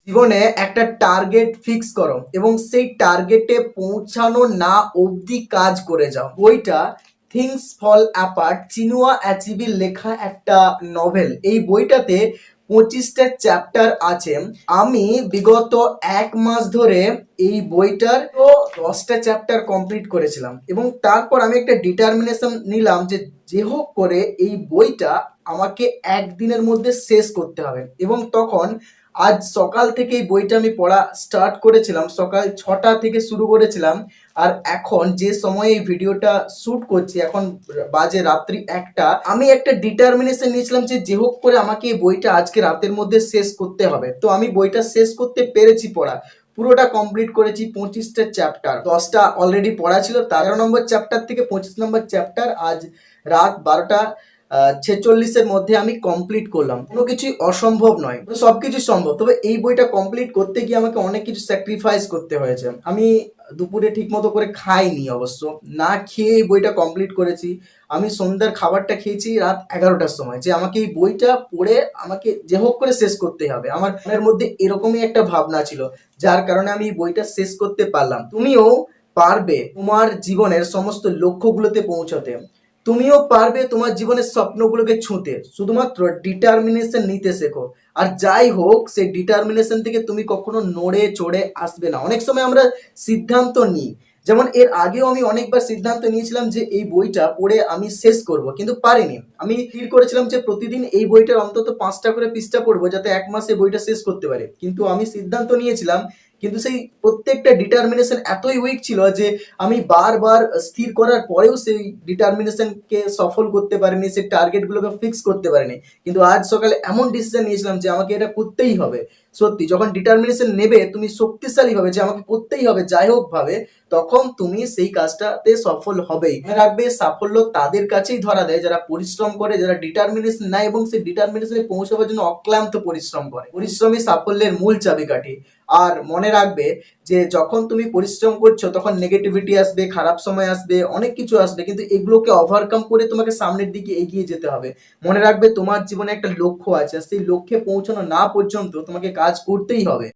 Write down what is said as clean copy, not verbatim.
জীবনে একটা target fix করো এবং সেই টার্গেটে পৌঁছানো না অবধি কাজ করে যাও। বইটা থিংস ফল অ্যাপার্ট চিনুয়া অ্যাচিভির লেখা একটা নভেল। এই বইটাতে 25টা চ্যাপ্টার আছে। আমি বিগত 1 মাস ধরে এই বইটার 10টা চ্যাপ্টার কমপ্লিট করেছিলাম এবং তারপর আমি একটা ডিটারমিনেশন নিলাম যে যে হোক করে এই বইটা আমাকে একদিনের মধ্যে শেষ করতে হবে। এবং তখন আজ সকাল থেকে এই বইটা আমি পড়া স্টার্ট করেছিলাম, সকাল 6টা থেকে শুরু করেছিলাম। আর এখন যে সময়ে এই ভিডিওটা শ্যুট করছি, এখন বাজে রাত্রি 1টা। আমি একটা ডিটারমিনেশন নিয়েছিলাম যে যে হোক করে আমাকে এই বইটা আজকে রাতের মধ্যে শেষ করতে হবে। তো আমি বইটা শেষ করতে পেরেছি, পড়া পুরোটা কমপ্লিট করেছি। 25টা চ্যাপ্টার, 10টা অলরেডি পড়া ছিল। 13 নম্বর চ্যাপ্টার থেকে 25 নম্বর চ্যাপ্টার আজ রাত 12টা 46-এর মধ্যে আমি কমপ্লিট করলাম। কোনো কিছুই অসম্ভব নয়, সবকিছু সম্ভব। তবে এই বইটা কমপ্লিট করতে গিয়ে আমাকে অনেক কিছু স্যাক্রিফাইস করতে হয়েছে। আমি দুপুরে ঠিক মতো করে খাইনি, অবশ্য না খেয়ে এই বইটা কমপ্লিট করেছি। আমি সন্ধ্যার খাবারটা খেয়েছি রাত 11টার সময়, যে আমাকে এই বইটা পড়ে আমাকে যে হোক করে শেষ করতে হবে। আমার মনের মধ্যে এরকমই একটা ভাবনা ছিল, যার কারণে আমি এই বইটা শেষ করতে পারলাম। তুমিও পারবে তোমার জীবনের সমস্ত লক্ষ্যগুলোতে পৌঁছতে। তুমিও পারবে তোমার জীবনের স্বপ্নগুলোকে ছুঁতে। শুধুমাত্র ডিটারমিনেশন নিতে শেখো। আর যাই হোক, সেই ডিটারমিনেশন থেকে তুমি কখনো নড়ে চড়ে আসবে না। অনেক সময় আমরা সিদ্ধান্ত নিই, যেমন এর আগেও আমি অনেকবার সিদ্ধান্ত নিয়েছিলাম যে এই বইটা পড়ে আমি শেষ করব, কিন্তু পারিনি। আমি স্থির করেছিলাম যে প্রতিদিন এই বইটার অন্তত 5টা করে পৃষ্ঠা পড়বো, যাতে 1 মাসে বইটা শেষ করতে পারে। কিন্তু আমি সিদ্ধান্ত নিয়েছিলাম, কিন্তু সেই প্রত্যেকটা ডিটারমিনেশন এতই উইক ছিল যে আমি বারবার স্থির করার পরেও সেই ডিটারমিনেশনকে সফল করতে পারিনি, সেই টার্গেটগুলোকে ফিক্স করতে পারিনি। কিন্তু আজ সকালে এমন ডিসিশন নিয়েছিলাম যে আমাকে এটা করতেই হবে। সত্যি, যখন ডিটারমিনেশন নেবে তুমি শক্তিশালী হবে যে আমাকে করতেই হবে যাই হোক ভাবে, তখন তুমি সেই কাজটাতে সফল হবেই। মনে রাখবে, সাফল্য তাদের কাছেই ধরা দেয় যারা পরিশ্রম করে, যারা ডিটারমিনেশন নেয় এবং সেই ডিটারমিনেশনে পৌঁছাবার জন্য অক্লান্ত পরিশ্রম করে। পরিশ্রমই সাফল্যের মূল চাবিকাঠি। আর মনে রাখবে যে যখন তুমি পরিশ্রম করছো তখন নেগেটিভিটি আসবে, খারাপ সময় আসবে, অনেক কিছু আসবে, কিন্তু এগুলোকে ওভারকাম করে তোমাকে সামনের দিকে এগিয়ে যেতে হবে। মনে রাখবে, তোমার জীবনে একটা লক্ষ্য আছে, আর সেই লক্ষ্যে পৌঁছানো না পর্যন্ত তোমাকে কাজ করতেই হবে।